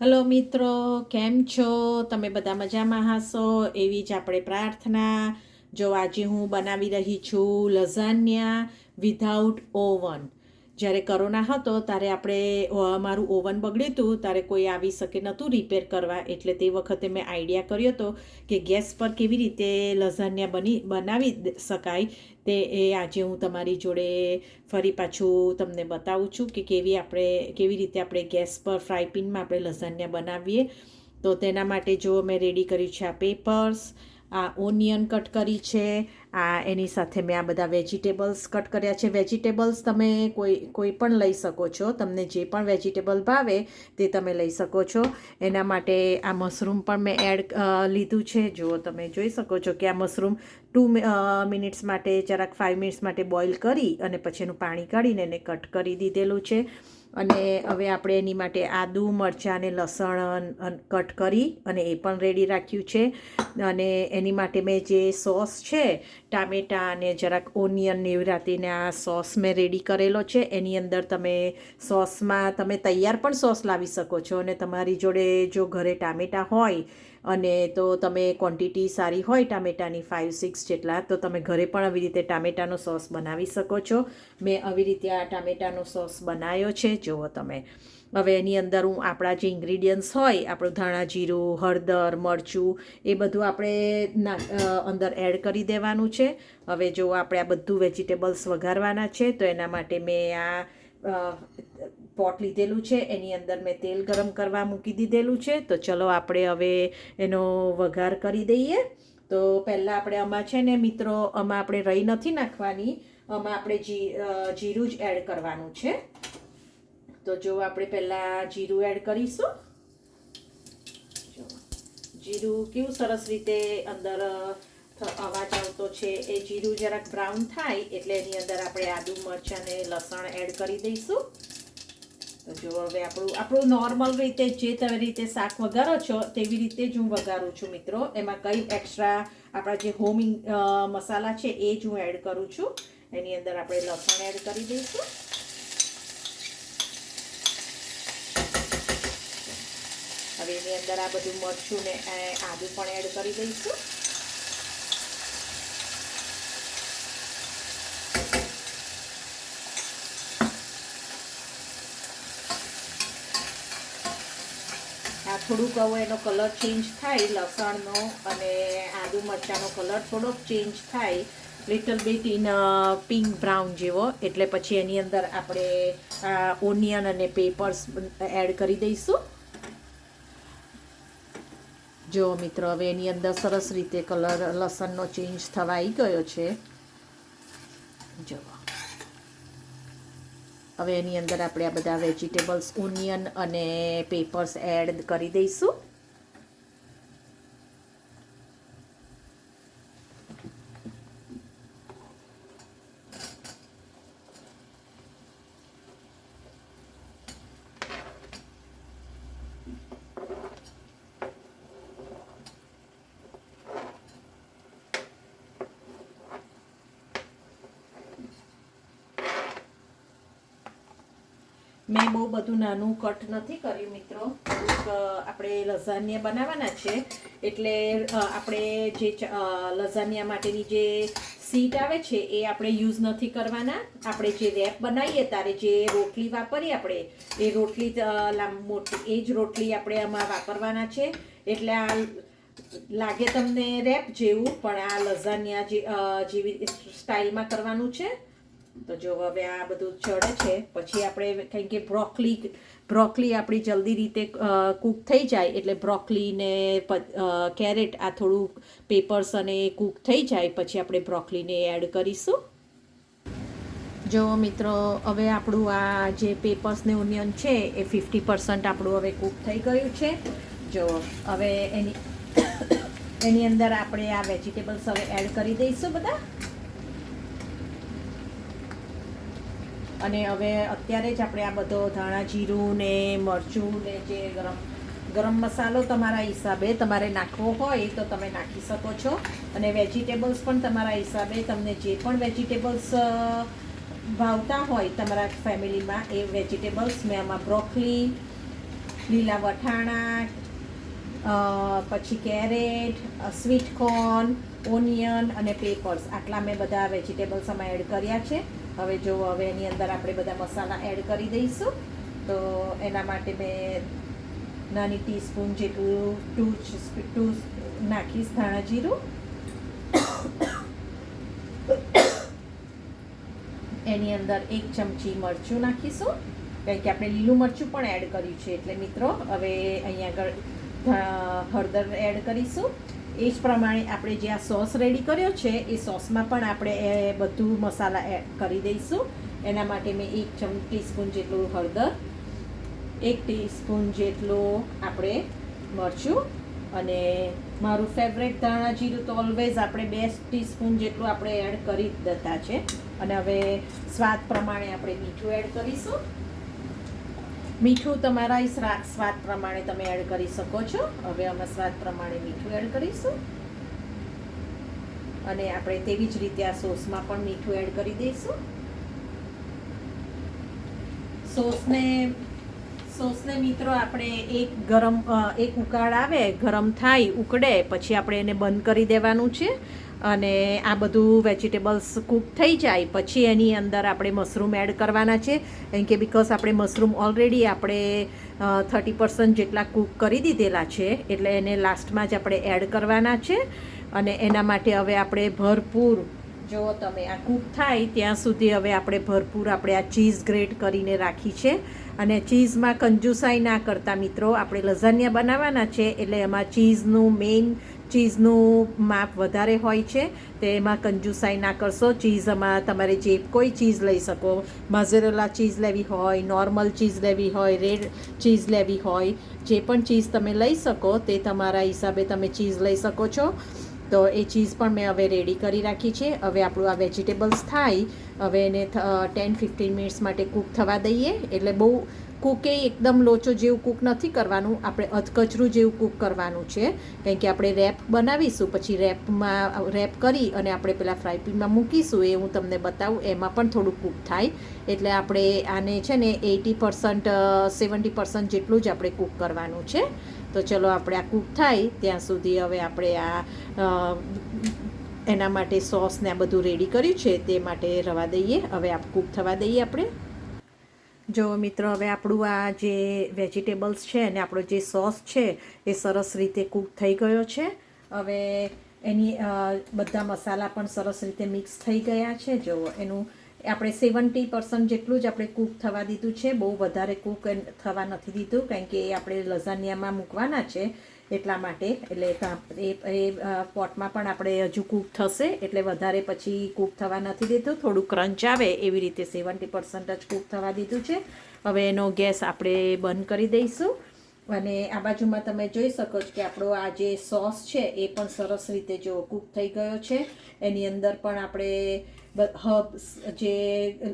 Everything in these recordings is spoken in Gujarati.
હલો મિત્રો, કેમ છો? તમે બધા મજામાં હશો એવી જ આપણે પ્રાર્થના. જો આજે હું બનાવી રહી છું લઝાનિયા વિધાઉટ ઓવન. જ્યારે કોરોના હતો ત્યારે મારું ઓવન બગડ્યું હતું, ત્યારે કોઈ આવી શકે નહોતું રિપેર કરવા, એટલે તે વખતે મેં આઈડિયા કર્યો હતો કે ગેસ પર કેવી રીતે લઝાનિયા બનાવી શકાય. તે આજે હું તમારી જોડે ફરી પાછું તમને બતાવું છું કે કેવી રીતે આપણે ગેસ પર ફ્રાય પેનમાં આપણે લઝાનિયા બનાવીએ. તો તેના માટે જો મેં રેડી કર્યું છે આ પેપર્સ, આ ઓનિયન કટ કરી છે, એની સાથે મેં આ બધા વેજીટેબલ્સ કટ કર્યા છે. વેજીટેબલ્સ તમે કોઈ પણ લઈ શકો છો, તમને જે પણ વેજીટેબલ ભાવે તે તમે લઈ શકો છો. એના માટે આ મશરૂમ પણ મેં લીધું છે. જો તમે જોઈ શકો છો કે આ મશરૂમ 2 મિનિટ્સ માટે, જરાક 5 મિનિટ્સ માટે બોઇલ કરી અને પછી એનું પાણી કાઢીને એને કટ કરી દીધેલું છે. અને હવે આપણે એની માટે આદુ, મરચાં અને લસણ કટ કરી અને એ પણ રેડી રાખ્યું છે. અને એની માટે મેં જે સોસ છે, ટામેટાં અને જરાક ઓનિયન એવી રાતીને આ સોસ મેં રેડી કરેલો છે. એની અંદર સોસમાં તમે તૈયાર પણ સોસ લાવી શકો છો, અને તમારી જોડે જો ઘરે ટામેટાં હોય અને તો તમે ક્વોન્ટિટી સારી હોય ટામેટાની 5-6 જેટલા, તો તમે ઘરે પણ આવી રીતે ટામેટાનો સોસ બનાવી શકો છો. મેં આવી રીતે આ ટામેટાનો સોસ બનાવ્યો છે, જુઓ તમે. હવે એની અંદર હું આપણા જે ઇન્ગ્રીડિયન્ટ્સ હોય, આપણું ધાણા જીરું, હળદર, મરચું, એ બધું આપણે અંદર એડ કરી દેવાનું છે. હવે જો આપણે આ બધું વેજીટેબલ્સ વઘારવાના છે, તો એના માટે મેં આ પોટ લીધેલું છે. એની અંદર મેં તેલ ગરમ કરવા મૂકી દીધેલું છે. તો ચલો આપણે હવે એનો વઘાર કરી દઈએ. તો પહેલાં આપણે આમાં છે ને મિત્રો, આમાં આપણે રહી નથી નાખવાની, આમાં આપણે જીરું જ એડ કરવાનું છે. તો જો આપણે પહેલાં જીરું એડ કરીશું. જો જીરું કેવું સરસ રીતે અંદર અવાજ આવતો છે. એ જીરું જરાક બ્રાઉન થાય એટલે એની અંદર આપણે આદુ, મરચાં અને લસણ એડ કરી દઈશું. તો જો હવે આપણું નોર્મલ રીતે જે રીતે શાક વઘારો છો તેવી રીતે જ હું વઘારું છું મિત્રો. એમાં કંઈ એક્સ્ટ્રા આપણા જે હોમ મસાલા છે એ જ હું એડ કરું છું. એની અંદર આપણે લસણ એડ કરી દઈશું. હવે એની અંદર આ બધું મરચું ને આદુ પણ એડ કરી દઈશું. આ થોડુંક હવે એનો કલર ચેન્જ થાય, લસણનો અને આદુ મરચાંનો કલર થોડોક ચેન્જ થાય, little bit in pink brown જેવો, એટલે પછી એની અંદર આપણે ઓનિયન અને પેપર્સ એડ કરી દઈશું. જો મિત્રો, હવે એની અંદર સરસ રીતે કલર લસણનો ચેન્જ થવા આવી ગયો છે. જો હવે એની અંદર આપણે આ બધા વેજીટેબલ્સ, ઓનિયન અને પેપર્સ એડ કરી દઈશું. મેં બહુ બધું નાનું કટ નથી કર્યું મિત્રો. આપણે લઝાનિયા બનાવવાના છે, એટલે આપણે જે લઝાનિયા માટેની જે સીટ આવે છે એ આપણે યુઝ નથી કરવાના. આપણે જે રેપ બનાવીએ ત્યારે જે રોટલી વાપરીએ આપણે, એ રોટલી મોટી એ જ રોટલી આપણે આમાં વાપરવાના છે. એટલે આ લાગે તમને રેપ જેવું, પણ આ લઝાનિયા જેવી સ્ટાઇલમાં કરવાનું છે. તો જો હવે આ બધું ચડે છે, પછી આપણે કારણ કે બ્રોકલી આપણી જલ્દી રીતે કૂક થઈ જાય, એટલે બ્રોકલી ને કેરેટ આ થોડું પેપર્સ અને કૂક થઈ જાય પછી આપણે બ્રોકલીને એડ કરીશું. જો મિત્રો, હવે આપણું આ જે પેપર્સ ને ઓનિયન છે એ 50% આપણું હવે કૂક થઈ ગયું છે. જો હવે એની અંદર આપણે આ વેજીટેબલ્સ હવે એડ કરી દઈશું બધા. અને હવે અત્યારે જ આપણે આ બધો ધાણા જીરું ને મરચું ને જે ગરમ મસાલો તમારા હિસાબે તમારે નાખવો હોય તો તમે નાખી શકો છો. અને વેજીટેબલ્સ પણ તમારા હિસાબે, તમને જે પણ વેજીટેબલ્સ ભાવતા હોય તમારા ફેમિલીમાં એ વેજીટેબલ્સ. મેં આમાં બ્રોકલી, લીલા વટાણા, પછી કેરેટ, સ્વીટ કોર્ન, ઓનિયન અને પેપર્સ, આટલા મેં બધા વેજીટેબલ્સ આમાં એડ કર્યા છે. હવે જો હવે એની અંદર આપણે બધા મસાલા એડ કરી દઈશું. તો એના માટે મેં નાની ટીસ્પૂન જેટલું ટુ નાખીશ ધાણા જીરું. એની અંદર 1 ચમચી મરચું નાખીશું, કારણ કે આપણે લીલું મરચું પણ એડ કર્યું છે. એટલે મિત્રો હવે અહીંયા આગળ હળદર એડ કરીશું. એ જ પ્રમાણે આપણે જે આ સોસ રેડી કર્યો છે એ સોસમાં પણ આપણે એ બધું મસાલા એડ કરી દઈશું. એના માટે મેં 1 ટીસ્પૂન જેટલું હળદર, 1 ટીસ્પૂન જેટલું આપણે મરચું, અને મારું ફેવરેટ ધાણા જીરું તો ઓલવેઝ આપણે 2 ટીસ્પૂન જેટલું આપણે એડ કરી જ દેતા છે. અને હવે સ્વાદ પ્રમાણે આપણે મીઠું એડ કરીશું. મીઠું તમારા સ્વાદ પ્રમાણે તમે એડ કરી શકો છો. હવે અમે સ્વાદ પ્રમાણે મીઠું એડ કરીશું, અને આપણે તેવી જ રીતે આ સોસમાં પણ મીઠું એડ કરી દઈશું. સોસને મિત્રો આપણે એક ઉકાળ આવે, ગરમ થાય, ઉકળે પછી આપણે એને બંધ કરી દેવાનું છે. અને આ બધું વેજીટેબલ્સ કૂક થઈ જાય પછી એની અંદર આપણે મશરૂમ એડ કરવાના છે. કારણ કે બિકોઝ આપણે મશરૂમ ઓલરેડી આપણે 30% જેટલા કૂક કરી દીધેલા છે, એટલે એને લાસ્ટમાં જ આપણે એડ કરવાના છે. અને એના માટે હવે આપણે ભરપૂર, જો તમે આ કૂક થાય ત્યાં સુધી હવે આપણે ભરપૂર આપણે આ ચીઝ ગ્રેટ કરીને રાખી છે. અને ચીઝમાં કંજુસાઈ ના કરતા મિત્રો, આપણે લઝાનિયા બનાવવાના છે એટલે એમાં ચીઝનું માપ વધારે હોય છે, તો એમાં કંજુસાઈ ના કરશો. ચીઝમાં તમારે જે કોઈ ચીઝ લઈ શકો, મોઝરેલા ચીઝ લેવી હોય, નોર્મલ ચીઝ લેવી હોય, રેડ ચીઝ લેવી હોય, જે પણ ચીઝ તમે લઈ શકો તે તમારા હિસાબે તમે ચીઝ લઈ શકો છો. તો એ ચીઝ પણ મેં હવે રેડી કરી રાખી છે. હવે આપણું આ વેજીટેબલ્સ થાય, હવે એને 10-15 મિનિટ્સ માટે કૂક થવા દઈએ. એટલે બહુ કૂકે એકદમ લોચો જેવું કૂક નથી કરવાનું, આપણે અધકચરું જેવું કૂક કરવાનું છે. કારણ કે આપણે રેપ બનાવીશું, પછી રેપ કરી અને આપણે પેલા ફ્રાય પેનમાં મૂકીશું, એ હું તમને બતાવું. એમાં પણ થોડું કૂક થાય. એટલે આપણે આને છે ને 70% જેટલું જ આપણે કૂક કરવાનું છે. તો ચલો આપણે આ કૂક થાય ત્યાં સુધી હવે આપણે એના માટે સોસ ને આ બધું રેડી કર્યું છે તે માટે રવા દઈએ. હવે આ કૂક થવા દઈએ આપણે. જો મિત્રો, હવે આપણું આ જે વેજીટેબલ્સ છે અને આપણો જે સોસ છે એ સરસ રીતે કૂક થઈ ગયો છે. હવે એની બધા મસાલા પણ સરસ રીતે મિક્સ થઈ ગયા છે. જો એનું આપણે 70% જેટલું જ આપણે કૂક થવા દીધું છે, બહુ વધારે કૂક થવા નથી દીધું, કારણ કે એ આપણે લઝાનિયામાં મૂકવાના છે એટલા માટે. એટલે એ પોટમાં પણ આપણે હજુ કૂક થશે, એટલે વધારે પછી કૂક થવા નથી દીધું. થોડું ક્રંચ આવે એવી રીતે 70% જ કૂક થવા દીધું છે. હવે એનો ગેસ આપણે બંધ કરી દઈશું. અને આ બાજુમાં તમે જોઈ શકો છો કે આપણો આ જે સોસ છે એ પણ સરસ રીતે જો કૂક થઈ ગયો છે. એની અંદર પણ આપણે હર્બ્સ, જે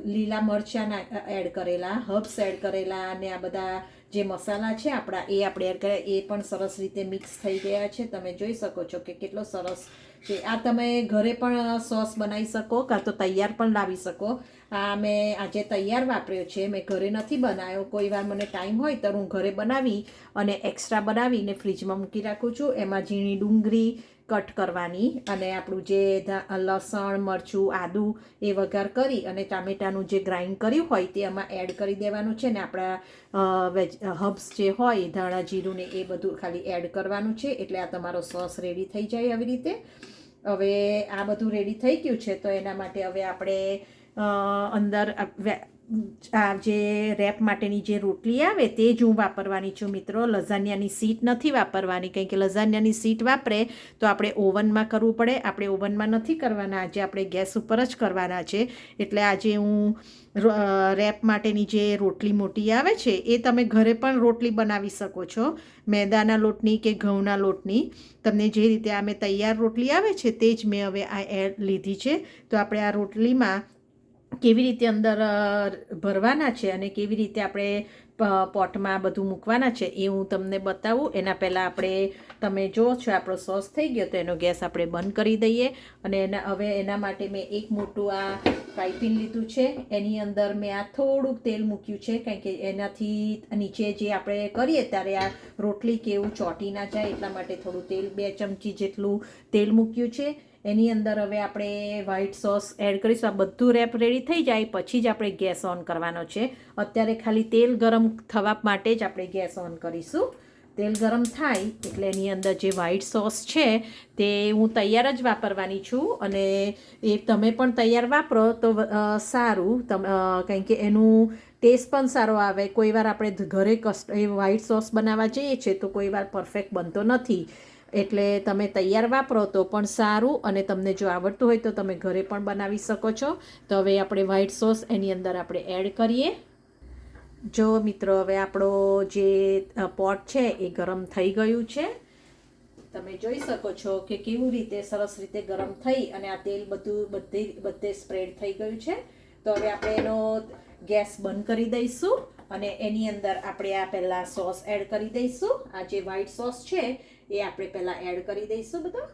લીલા મરચાં એડ કરેલા, હર્બ્સ એડ કરેલા, અને આ બધા જે મસાલા છે આપણા એ આપણે એડ કર્યા, એ પણ સરસ રીતે મિક્સ થઈ ગયા છે. તમે જોઈ શકો છો કે કેટલો સરસ છે. આ તમે ઘરે પણ સોસ બનાવી શકો, કાં તો તૈયાર પણ લાવી શકો. આ મેં આજે તૈયાર વાપર્યો છે, મેં ઘરે નથી બનાવ્યો. કોઈ વાર મને ટાઈમ હોય તો હું ઘરે બનાવી અને એક્સ્ટ્રા બનાવીને ફ્રીજમાં મૂકી રાખું છું. એમાં ઝીણી ડુંગળી કટ કરવાની, અને આપણું જે લસણ, મરચું, આદું એ વઘાર કરી અને ટામેટાનું જે ગ્રાઇન્ડ કર્યું હોય તે એમાં એડ કરી દેવાનું છે. ને આપણા હર્બ્સ જે હોય, ધાણા જીરું ને એ બધું ખાલી એડ કરવાનું છે. એટલે આ તમારો સોસ રેડી થઈ જાય આવી રીતે. હવે આ બધું રેડી થઈ ગયું છે, તો એના માટે હવે આપણે અંદર આ જે રેપ માટેની જે રોટલી આવે તે જ હું વાપરવાની છું મિત્રો. લઝાનિયાની શીટ નથી વાપરવાની, કારણ કે લઝાનિયાની શીટ વાપરે તો આપણે ઓવનમાં કરવું પડે. આપણે ઓવનમાં નથી કરવાના, આજે આપણે ગેસ ઉપર જ કરવાના છે. એટલે આજે હું રેપ માટેની જે રોટલી મોટી આવે છે એ તમે ઘરે પણ રોટલી બનાવી શકો છો, મેદાના લોટની કે ઘઉંના લોટની. તમને જે રીતે આ મેં તૈયાર રોટલી આવે છે તે જ મેં હવે આ લીધી છે. તો આપણે આ રોટલીમાં કેવી રીતે અંદર ભરવાના છે અને કેવી રીતે આપણે પોટમાં બધું મૂકવાના છે એ હું તમને બતાવું. એના પહેલાં તમે જો છો આપણો સોસ થઈ ગયો તો એનો ગેસ આપણે બંધ કરી દઈએ. અને હવે એના માટે મેં એક મોટું આ ફ્રાય લીધું છે. એની અંદર મેં આ થોડુંક તેલ મૂક્યું છે, કારણ કે એનાથી નીચે જે આપણે કરીએ ત્યારે આ રોટલી કે એવું ચોંટી ના જાય, એટલા માટે થોડું તેલ 2 ચમચી જેટલું તેલ મૂક્યું છે. એની અંદર હવે આપણે વ્હાઈટ સોસ એડ કરીશું. આ બધું રેપ રેડી થઈ જાય પછી જ આપણે ગેસ ઓન કરવાનો છે. અત્યારે ખાલી તેલ ગરમ થવા માટે જ આપણે ગેસ ઓન કરીશું. તેલ ગરમ થાય એટલે એની અંદર જે વ્હાઈટ સોસ છે તે હું તૈયાર જ વાપરવાની છું, અને એ તમે પણ તૈયાર વાપરો તો સારું, કારણ કે એનું ટેસ્ટ પણ સારો આવે. કોઈ વાર આપણે ઘરે એ વ્હાઈટ સોસ બનાવવા જઈએ છીએ તો કોઈ વાર પરફેક્ટ બનતો નથી, એટલે તમે તૈયાર વાપરો તો પણ સારું. અને તમને જો આવડતું હોય તો તમે ઘરે પણ બનાવી શકો છો. તો હવે આપણે વ્હાઈટ સોસ એની અંદર આપણે એડ કરીએ. જો મિત્રો, હવે આપણો જે પોટ છે એ ગરમ થઈ ગયું છે. તમે જોઈ શકો છો કે કેવી રીતે સરસ રીતે ગરમ થઈ અને આ તેલ બધે સ્પ્રેડ થઈ ગયું છે. તો હવે આપણે એનો ગેસ બંધ કરી દઈશું અને એની અંદર આપણે આ પહેલા સોસ એડ કરી દઈશું. આ જે વ્હાઈટ સોસ છે એ આપણે પહેલા એડ કરી દઈશું બધો.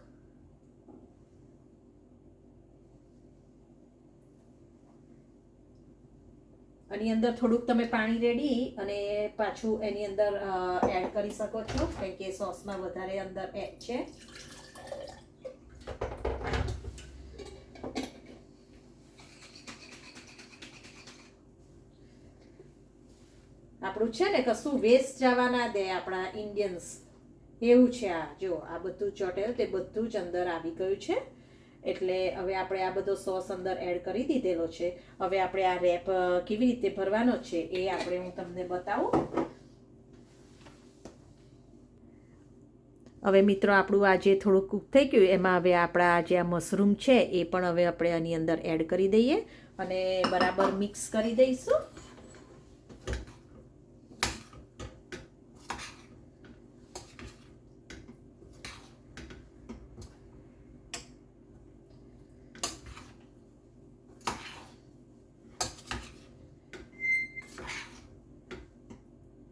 આની અંદર થોડુંક તમે પાણી રેડી અને પાછું એની અંદર એડ કરી શકો છો, કારણ કે સોસમાં વધારે અંદર એડ છે. આપણું છે ને કશું વેસ્ટ જવા ના દે આપણા ઇન્ડિયન્સ, એવું છે. આ જો આ બધું ચોટેલું તે બધું જ અંદર આવી ગયું છે. એટલે હવે આપણે આ બધો સોસ અંદર એડ કરી દીધેલો છે. હવે આપણે આ રેપ કેવી રીતે ભરવાનો છે એ હું તમને બતાવું. હવે મિત્રો, આપણું આ જે થોડું કૂક થઈ ગયું એમાં હવે આપણા જે આ મશરૂમ છે એ પણ હવે આપણે આની અંદર એડ કરી દઈએ અને બરાબર મિક્સ કરી દઈશું.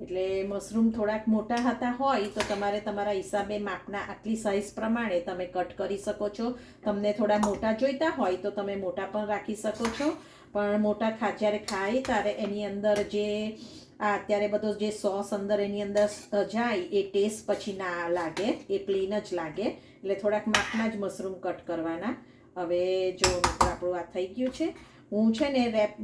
એટલે મશરૂમ થોડાક મોટા હતા હોય તો તમારે તમારા હિસાબે માપના આટલી સાઈઝ પ્રમાણે તમે કટ કરી શકો છો. તમને થોડા મોટા જોઈતા હોય તો તમે મોટા પણ રાખી શકો છો. પણ મોટા જ્યારે ખાય ત્યારે એની અંદર જે અત્યારે બધો જે સોસ અંદર એની અંદર જાય એ ટેસ્ટ પછી ના લાગે, એ પ્લેન જ લાગે. એટલે થોડાક માપના જ મશરૂમ કટ કરવાના. હવે જો આપણું આ થઈ ગયું છે. હું છે ને રેપ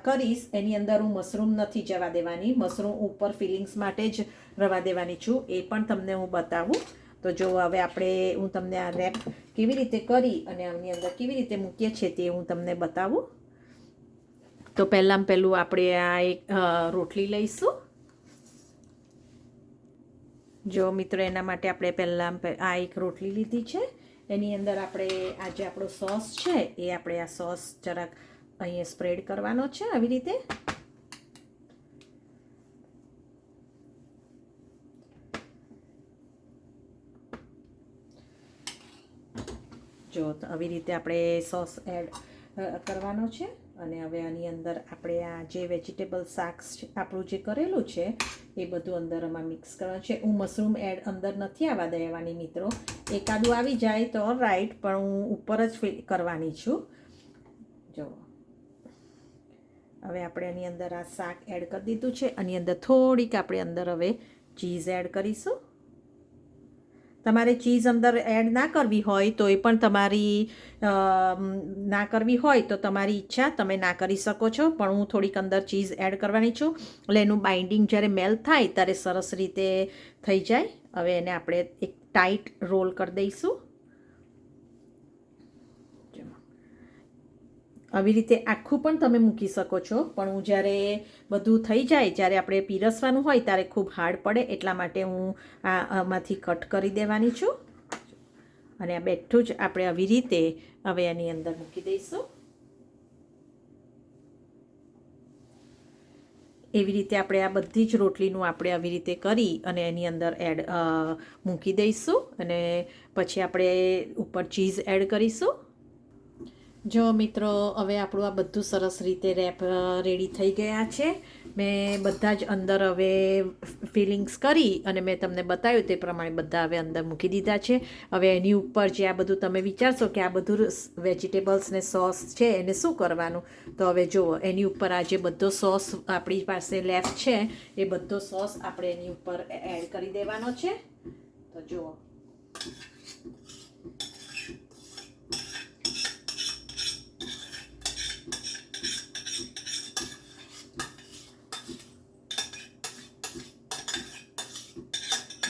કરીશ એની અંદર હું મશરૂમ નથી જવા દેવાની. મશરૂમ ઉપર ફિલિંગ્સ માટે જ રવા દેવાની છું, એ પણ તમને હું બતાવું. તો જો હવે હું તમને આ રેપ કેવી રીતે કરી અને આની અંદર કેવી રીતે મૂકીએ છીએ તે હું તમને બતાવું. તો પહેલું આપણે આ એક રોટલી લઈશું. જો મિત્રો, એના માટે આપણે પહેલાં આ એક રોટલી લીધી છે. એની અંદર આપણે આ જે આપણો સોસ છે એ આપણે આ સોસ જરાક અહીંયા સ્પ્રેડ કરવાનો છે આવી રીતે. જો આવી રીતે આપણે સોસ એડ કરવાનો છે. અને હવે આની અંદર આપણે આ જે વેજીટેબલ શાક આપણું જે કરેલું છે એ બધું અંદર આમાં મિક્સ કરવાનું છે. હું મશરૂમ એડ અંદર નથી આવવા દેવાની મિત્રો. એકાદું આવી જાય તો રાઈટ, પણ હું ઉપર જ કરવાની છું. જો હવે આપણે આની અંદર આ શાક એડ કરી દીધું છે. આની અંદર થોડીક આપણે અંદર હવે ચીઝ એડ કરીશું. તમારે ચીઝ અંદર એડ ના કરવી હોય તો એ પણ ના કરવી હોય તો તમારી ઈચ્છા, તમે ના કરી શકો છો. પણ હું થોડીક અંદર ચીઝ એડ કરવાની છું, એટલે એનું બાઇન્ડિંગ જ્યારે મેલ્ટ થાય ત્યારે સરસ રીતે થઈ જાય. હવે એને આપણે એક ટાઈટ રોલ કરી દઈશું. આવી રીતે આખું પણ તમે મૂકી શકો છો, પણ હું જ્યારે બધું થઈ જાય, જ્યારે આપણે પીરસવાનું હોય ત્યારે ખૂબ હાર્ડ પડે, એટલા માટે હું આમાંથી કટ કરી દેવાની છું. અને આ બેઠું જ આપણે આવી રીતે હવે એની અંદર મૂકી દઈશું. એવી રીતે આપણે આ બધી જ રોટલીનું આપણે આવી રીતે કરી અને એની અંદર મૂકી દઈશું. અને પછી આપણે ઉપર ચીઝ એડ કરીશું. જો મિત્રો, હવે આપણું આ બધું સરસ રીતે રેપ રેડી થઈ ગયા છે. મેં બધા જ અંદર હવે ફિલિંગ્સ કરી અને મેં તમને બતાવ્યું તે પ્રમાણે બધા હવે અંદર મૂકી દીધા છે. હવે એની ઉપર જે આ બધું તમે વિચારશો કે આ બધું વેજીટેબલ્સ ને સોસ છે એને શું કરવાનું, તો હવે જુઓ એની ઉપર આ જે બધો સોસ આપણી પાસે લેફ્ટ છે એ બધો સોસ આપણે એની ઉપર એડ કરી દેવાનો છે. તો જુઓ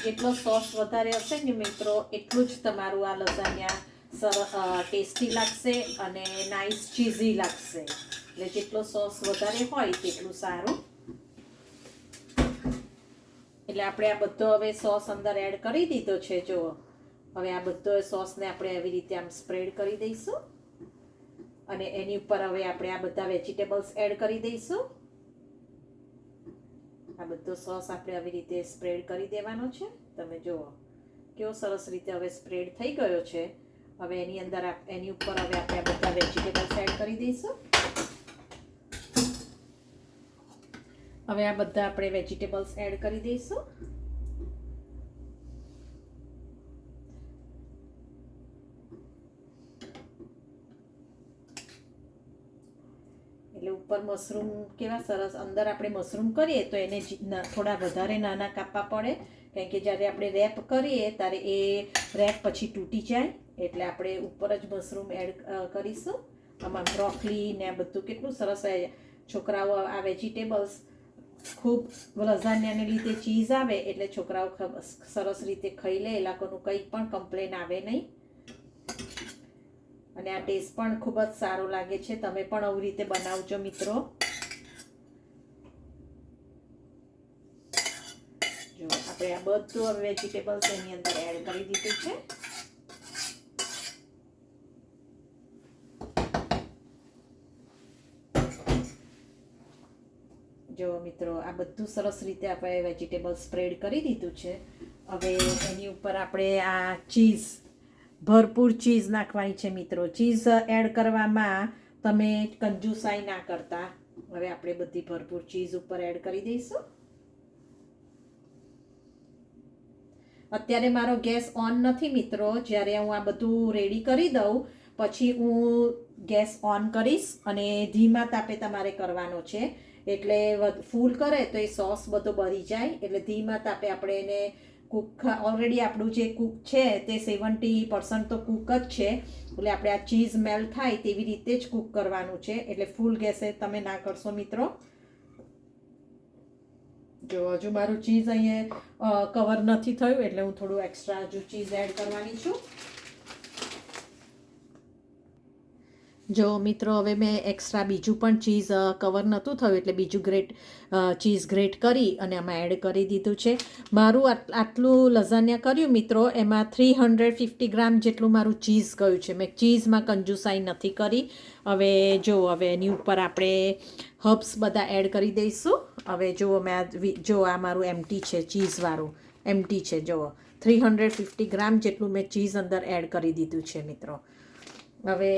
જેટલો સોસ વધારે હશે ને મિત્રો એટલું જ તમારું આ લઝાનિયા ટેસ્ટી લાગશે અને નાઇસ ચીઝી લાગશે. એટલે જેટલો સોસ વધારે હોય તેટલું સારું. એટલે આપણે આ બધો હવે સોસ અંદર એડ કરી દીધો છે. જુઓ હવે આ બધો સોસને આપણે આવી રીતે આમ સ્પ્રેડ કરી દઈશું અને એની ઉપર હવે આપણે આ બધા વેજીટેબલ્સ એડ કરી દઈશું. આ બધો સોસ આપણે આવી રીતે સ્પ્રેડ કરી દેવાનો છે. તમે જુઓ કેવો સરસ રીતે હવે સ્પ્રેડ થઈ ગયો છે. હવે એની અંદર એની ઉપર હવે આપણે આ બધા વેજીટેબલ્સ એડ કરી દઈશું. હવે આ બધા આપણે વેજીટેબલ્સ એડ કરી દઈશું. એટલે ઉપર મશરૂમ કેવા સરસ અંદર આપણે મશરૂમ કરીએ તો એને થોડા વધારે નાના કાપવા પડે, કારણ કે જ્યારે આપણે રેપ કરીએ ત્યારે એ રેપ પછી તૂટી જાય. એટલે આપણે ઉપર જ મશરૂમ એડ કરીશું. આમાં બ્રોકલી ને આ બધું કેટલું સરસ છોકરાઓ આ વેજીટેબલ્સ ખૂબ લઝાનિયાને લીધે ચીઝ આવે એટલે છોકરાઓ સરસ રીતે ખાઈ લે. એ લોકોનું કંઈ પણ કમ્પ્લેન આવે નહીં અને આ ટેસ્ટ પણ ખૂબ જ સારો લાગે છે. તમે પણ આવી રીતે બનાવજો મિત્રો. જો આપણે આ બધું વેજીટેબલ્સ એની અંદર એડ કરી દીધું છે. જો મિત્રો આ બધું સરસ રીતે આપણે વેજીટેબલ સ્પ્રેડ કરી દીધું છે. હવે એની ઉપર આપણે આ ચીઝ ભરપૂર ચીઝ નાખવાની છે મિત્રો. ચીઝ એડ કરવામાં તમે કંજુસાઈ ના કરતા. હવે આપણે બધી ભરપૂર ચીઝ ઉપર એડ કરી દઈશું. અત્યારે મારો ગેસ ઓન નથી મિત્રો. જ્યારે હું આ બધું રેડી કરી દઉં પછી હું ગેસ ઓન કરીશ અને ધીમા તાપે તમારે કરવાનો છે. એટલે ફૂલ કરે તો એ સોસ બધો બળી જાય. એટલે ધીમા તાપે આપણે એને કૂક ઓલરેડી આપણું જે કૂક છે તે 70% તો કૂક જ છે. એટલે આપણે આ ચીઝ મેલ્ટ થાય તેવી રીતે જ કૂક કરવાનું છે. એટલે ફૂલ ગેસે તમે ના કરશો મિત્રો. જો હજુ મારું ચીઝ અહીંયા કવર નથી થયું એટલે હું થોડું એક્સ્ટ્રા હજુ ચીઝ એડ કરવાની છું. જો મિત્રો હવે મેં એક્સ્ટ્રા બીજું પણ ચીઝ કવર નહોતું થયું એટલે બીજું ચીઝ ગ્રેટ કરી અને આમાં એડ કરી દીધું છે. મારું આટલું લઝાનિયા કર્યું મિત્રો એમાં 350 ગ્રામ જેટલું મારું ચીઝ ગયું છે. મેં ચીઝમાં કંજુસાઈ નથી કરી. હવે જો હવે એની ઉપર આપણે હર્બ્સ બધા એડ કરી દઈશું. હવે જુઓ જો આ મારું એમ્ટી છે, ચીઝવાળું એમ્ટી છે. જુઓ 350 ગ્રામ જેટલું મેં ચીઝ અંદર એડ કરી દીધું છે મિત્રો. હવે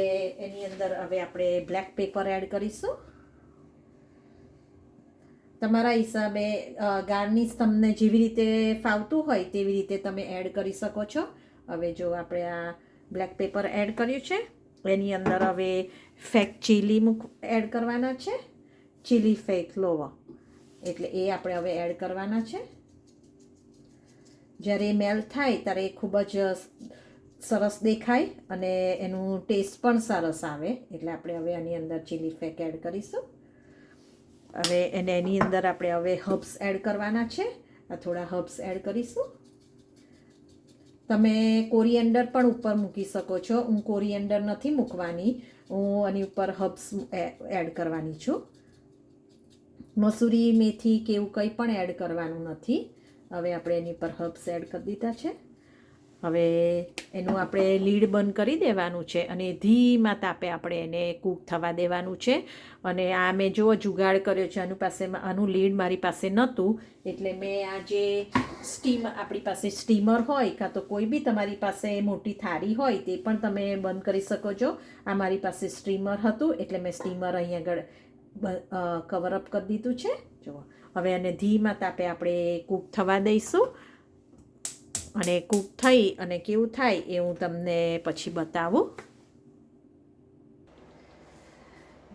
એની અંદર હવે આપણે બ્લેક પેપર એડ કરીશું. તમારા હિસાબે ગાર્નિશ તમને જેવી રીતે ફાવતું હોય તેવી રીતે તમે એડ કરી શકો છો. હવે જો આપણે આ બ્લેક પેપર એડ કર્યું છે. એની અંદર હવે ફેક ચીલી એડ કરવાના છે. ચીલી ફેક લોવા એટલે એ આપણે હવે એડ કરવાના છે. જ્યારે મેલ્ટ થાય ત્યારે એ ખૂબ જ સરસ દેખાય અને એનું ટેસ્ટ પણ સરસ આવે. એટલે આપણે હવે આની અંદર ચીલી ફ્લેક એડ કરીશું. હવે એની અંદર આપણે હવે હર્બ્સ એડ કરવાના છે. આ થોડા હર્બ્સ એડ કરીશું. તમે કોરિએન્ડર પણ ઉપર મૂકી શકો છો. હું કોરિએન્ડર નથી મૂકવાની, હું આની ઉપર હર્બ્સ એડ કરવાની છું. મસૂરી મેથી કે એવું કંઈ પણ એડ કરવાનું નથી. હવે આપણે એની ઉપર હર્બ્સ એડ કરી દીધા છે. હવે એનું આપણે લીડ બંધ કરી દેવાનું છે અને ધીમા તાપે આપણે એને કૂક થવા દેવાનું છે. અને આ મેં જો જુગાડ કર્યો છે આનું લીડ મારી પાસે નહોતું એટલે મેં આ જે આપણી પાસે સ્ટીમર હોય કાં તો કોઈ બી તમારી પાસે મોટી થાળી હોય તે પણ તમે બંધ કરી શકો છો. આ મારી પાસે સ્ટીમર હતું એટલે મેં સ્ટીમર અહીં આગળ કવર અપ કરી દીધું છે. જુઓ હવે એને ધીમા તાપે આપણે કૂક થવા દઈશું અને કૂક થઈ અને કેવું થાય એ હું તમને પછી બતાવું.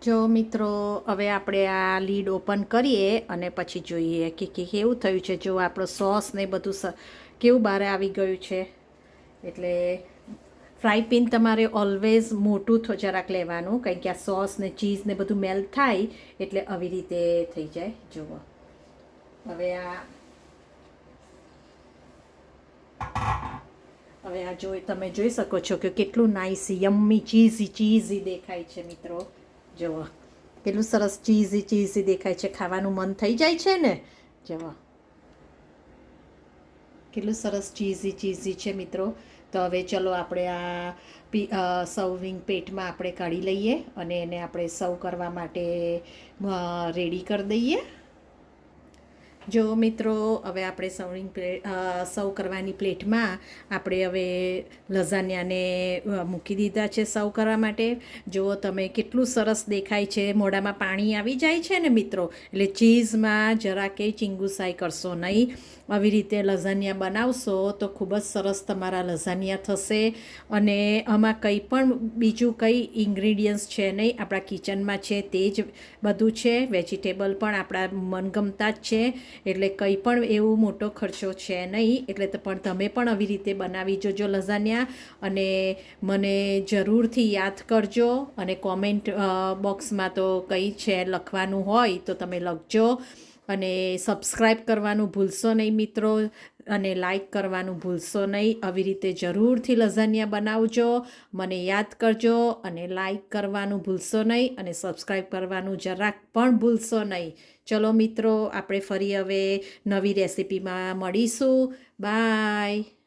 જો મિત્રો હવે આપણે આ લીડ ઓપન કરીએ અને પછી જોઈએ કે કેવું થયું છે. જો આપણો સોસ ને બધું કેવું બહાર આવી ગયું છે. એટલે ફ્રાય પેન તમારે ઓલવેઝ મોટું જરાક લેવાનું, કારણ કે આ સોસ ને ચીઝ ને બધું મેલ્ટ થાય એટલે આવી રીતે થઈ જાય. જુઓ હવે તમે જોઈ શકો છો કે કેટલું નાઇસ યમ્મી ચીઝી દેખાય છે મિત્રો. જુઓ કેટલું સરસ ચીઝી દેખાય છે, ખાવાનું મન થઈ જાય છે ને. જુઓ કેટલું સરસ ચીઝી છે મિત્રો. તો હવે ચલો આપણે આ સર્વિંગ પ્લેટમાં આપણે કાઢી લઈએ અને એને આપણે સર્વ કરવા માટે રેડી કરી દઈએ. જો મિત્રો હવે આપણે સર્વ કરવાની પ્લેટમાં આપણે હવે લઝાનિયાને મૂકી દીધા છે સર્વ કરવા માટે. જુઓ તમે કેટલું સરસ દેખાય છે, મોઢામાં પાણી આવી જાય છે ને મિત્રો. એટલે ચીઝમાં જરા કંઈ ચીંગુસાઈ કરશો નહીં. આવી રીતે લઝાનિયા બનાવશો તો ખૂબ જ સરસ તમારા લઝાનિયા થશે. અને આમાં કંઈ પણ બીજું કંઈ ઇન્ગ્રીડિયન્ટ્સ છે નહીં, આપણા કિચનમાં છે તે જ બધું છે. વેજીટેબલ પણ આપણા મનગમતા જ છે, એટલે કંઈ પણ એવું મોટો ખર્ચો છે નહીં. એટલે પણ તમે પણ આવી રીતે બનાવી જોજો લઝાનિયા અને મને જરૂરથી યાદ કરજો. અને કોમેન્ટ બોક્સમાં તો કંઈ છે લખવાનું હોય તો તમે લખજો. અને સબસ્ક્રાઈબ કરવાનું ભૂલશો નહીં મિત્રો, અને લાઈક કરવાનું ભૂલશો નહીં. આવી રીતે જરૂરથી લઝાનિયા બનાવજો, મને યાદ કરજો. અને લાઈક કરવાનું ભૂલશો નહીં અને સબસ્ક્રાઈબ કરવાનું જરાક પણ ભૂલશો નહીં. ચલો મિત્રો આપણે ફરી હવે નવી રેસિપીમાં મળીશું. બાય.